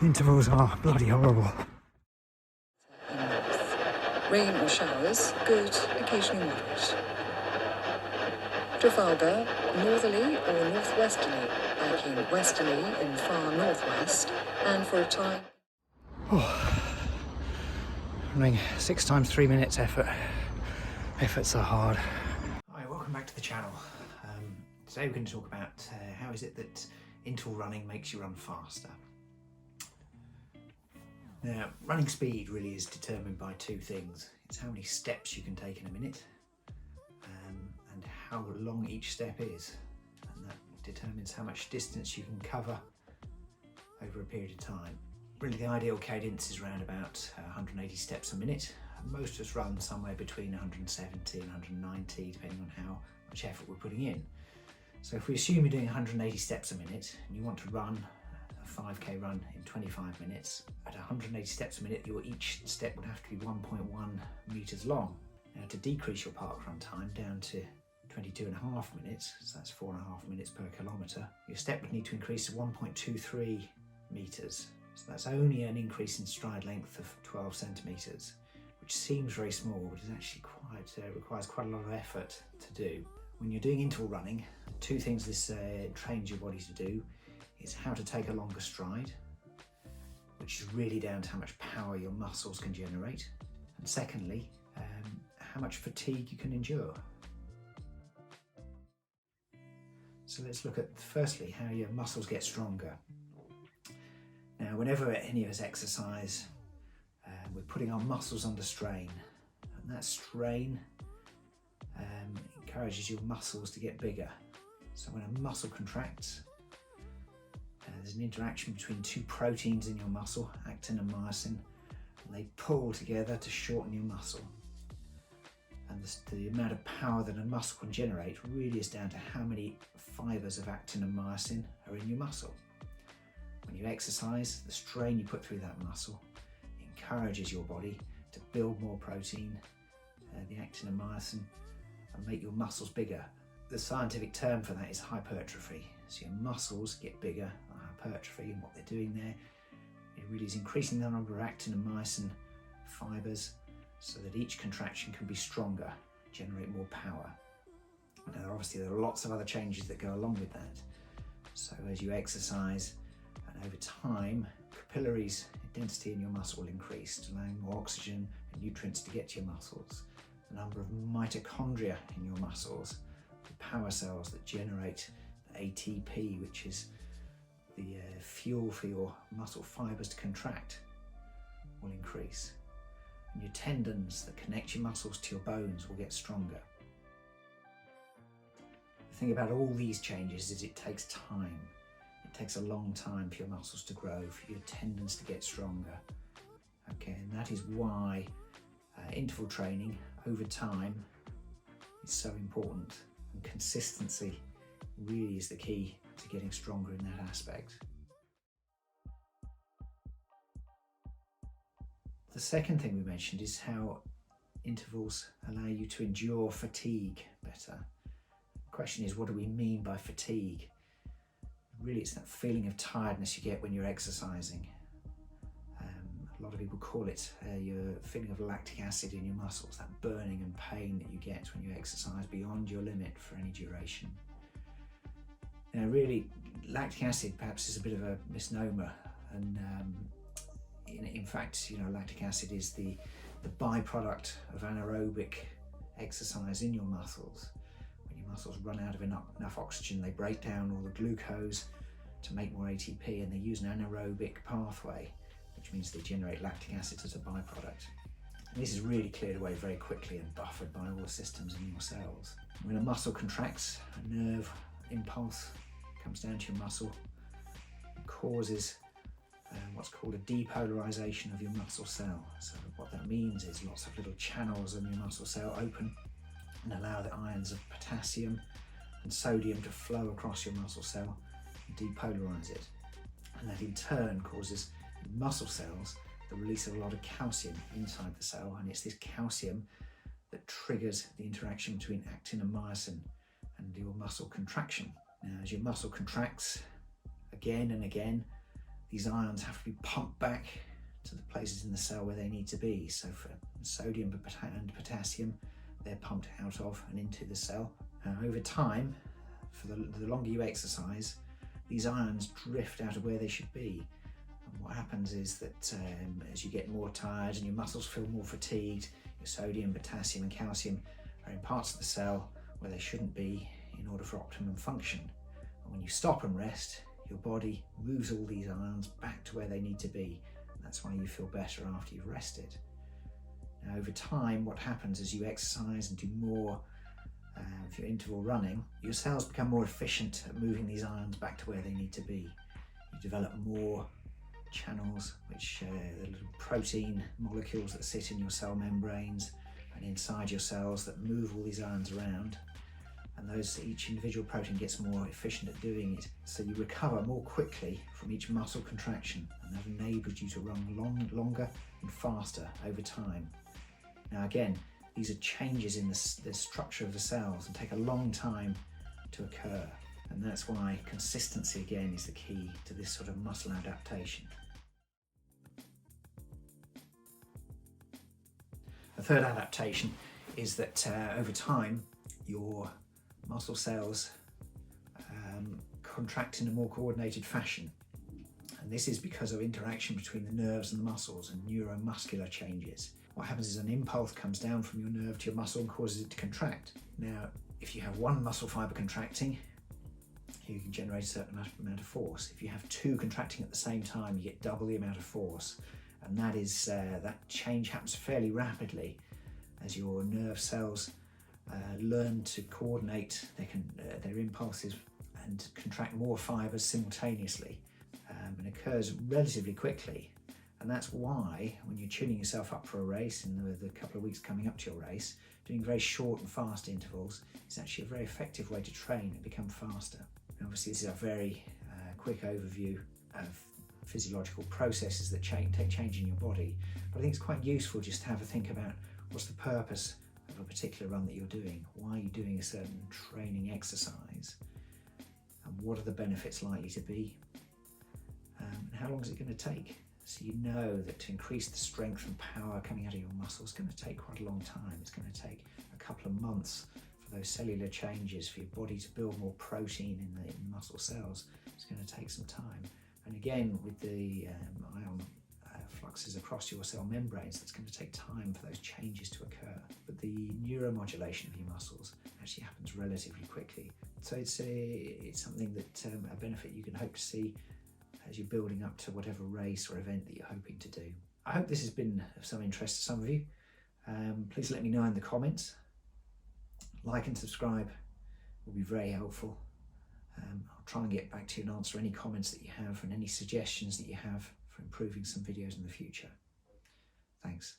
Intervals are bloody horrible. Rain or showers, good, occasionally moderate. Trafalgar, northerly or northwesterly, biking westerly in far northwest, and for a time... Running 6 times 3 minutes effort. Efforts are hard. Hi, welcome back to the channel. Today we're going to talk about how is it that interval running makes you run faster. Now, running speed really is determined by two things. It's how many steps you can take in a minute and how long each step is. And that determines how much distance you can cover over a period of time. Really, the ideal cadence is around about 180 steps a minute. Most of us run somewhere between 170 and 190, depending on how much effort we're putting in. So if we assume you're doing 180 steps a minute and you want to run a 5k run in 25 minutes, at 180 steps a minute, each step would have to be 1.1 meters long. Now, to decrease your park run time down to 22.5 minutes, so that's 4.5 minutes per kilometre, your step would need to increase to 1.23 meters. So that's only an increase in stride length of 12 centimetres, which seems very small, but is actually requires quite a lot of effort to do. When you're doing interval running, two things this trains your body to do is how to take a longer stride, which is really down to how much power your muscles can generate, and secondly, how much fatigue you can endure. So let's look at firstly how your muscles get stronger. Now, whenever any of us exercise, we're putting our muscles under strain, and that strain encourages your muscles to get bigger. So when a muscle contracts, there's an interaction between two proteins in your muscle, actin and myosin, and they pull together to shorten your muscle. And the amount of power that a muscle can generate really is down to how many fibres of actin and myosin are in your muscle. When you exercise, the strain you put through that muscle encourages your body to build more protein, the actin and myosin, and make your muscles bigger. The scientific term for that is hypertrophy. So your muscles get bigger, hypertrophy, and what they're doing there, it really is increasing the number of actin and myosin fibres so that each contraction can be stronger, generate more power. Now obviously there are lots of other changes that go along with that. So as you exercise, and over time, capillaries density in your muscle will increase, allowing more oxygen and nutrients to get to your muscles. The number of mitochondria in your muscles, the power cells that generate the ATP, which is the fuel for your muscle fibers to contract, will increase. And your tendons that connect your muscles to your bones will get stronger. The thing about all these changes is it takes time. It takes a long time for your muscles to grow, for your tendons to get stronger. Okay, and that is why interval training over time is so important, and consistency really is the key to getting stronger in that aspect. The second thing we mentioned is how intervals allow you to endure fatigue better. The question is, what do we mean by fatigue? Really, it's that feeling of tiredness you get when you're exercising. A lot of people call it your feeling of lactic acid in your muscles, that burning and pain that you get when you exercise beyond your limit for any duration. Now really, lactic acid perhaps is a bit of a misnomer, and in fact, lactic acid is the byproduct of anaerobic exercise in your muscles. When your muscles run out of enough oxygen, they break down all the glucose to make more ATP, and they use an anaerobic pathway, which means they generate lactic acid as a byproduct. And this is really cleared away very quickly and buffered by all the systems in your cells. When a muscle contracts, a nerve impulse comes down to your muscle, it causes what's called a depolarization of your muscle cell. So what that means is lots of little channels in your muscle cell open and allow the ions of potassium and sodium to flow across your muscle cell and depolarize it. And that in turn causes in muscle cells the release of a lot of calcium inside the cell, and it's this calcium that triggers the interaction between actin and myosin and your muscle contraction. Now, as your muscle contracts again and again, these ions have to be pumped back to the places in the cell where they need to be. So for sodium and potassium, they're pumped out of and into the cell. Over time, for the longer you exercise, these ions drift out of where they should be. And what happens is that as you get more tired and your muscles feel more fatigued, your sodium, potassium and calcium are in parts of the cell where they shouldn't be in order for optimum function. And when you stop and rest, your body moves all these ions back to where they need to be. And that's why you feel better after you've rested. Now, over time, what happens as you exercise and do more of your interval running, your cells become more efficient at moving these ions back to where they need to be. You develop more channels, which are the little protein molecules that sit in your cell membranes and inside your cells that move all these ions around. And each individual protein gets more efficient at doing it. So you recover more quickly from each muscle contraction, and that enables you to run longer and faster over time. Now again, these are changes in the structure of the cells and take a long time to occur. And that's why consistency again is the key to this sort of muscle adaptation. The third adaptation is that over time, your muscle cells contract in a more coordinated fashion. And this is because of interaction between the nerves and the muscles and neuromuscular changes. What happens is an impulse comes down from your nerve to your muscle and causes it to contract. Now, if you have one muscle fiber contracting, you can generate a certain amount of force. If you have two contracting at the same time, you get double the amount of force. And that change happens fairly rapidly as your nerve cells learn to coordinate their impulses and contract more fibers simultaneously, and occurs relatively quickly. And that's why when you're tuning yourself up for a race in the couple of weeks coming up to your race, doing very short and fast intervals is actually a very effective way to train and become faster. And obviously this is a very quick overview of physiological processes that take change in your body, but I think it's quite useful just to have a think about what's the purpose of a particular run that you're doing, why are you doing a certain training exercise, and what are the benefits likely to be, and how long is it going to take. So you know that to increase the strength and power coming out of your muscles is going to take quite a long time. It's going to take a couple of months for those cellular changes, for your body to build more protein in the muscle cells. It's going to take some time. And again, with the ion fluxes across your cell membranes, that's going to take time for those changes to occur. But the neuromodulation of your muscles actually happens relatively quickly. So it's something that a benefit you can hope to see as you're building up to whatever race or event that you're hoping to do. I hope this has been of some interest to some of you. Please let me know in the comments. Like and subscribe will be very helpful. I'll try and get back to you and answer any comments that you have and any suggestions that you have for improving some videos in the future. Thanks.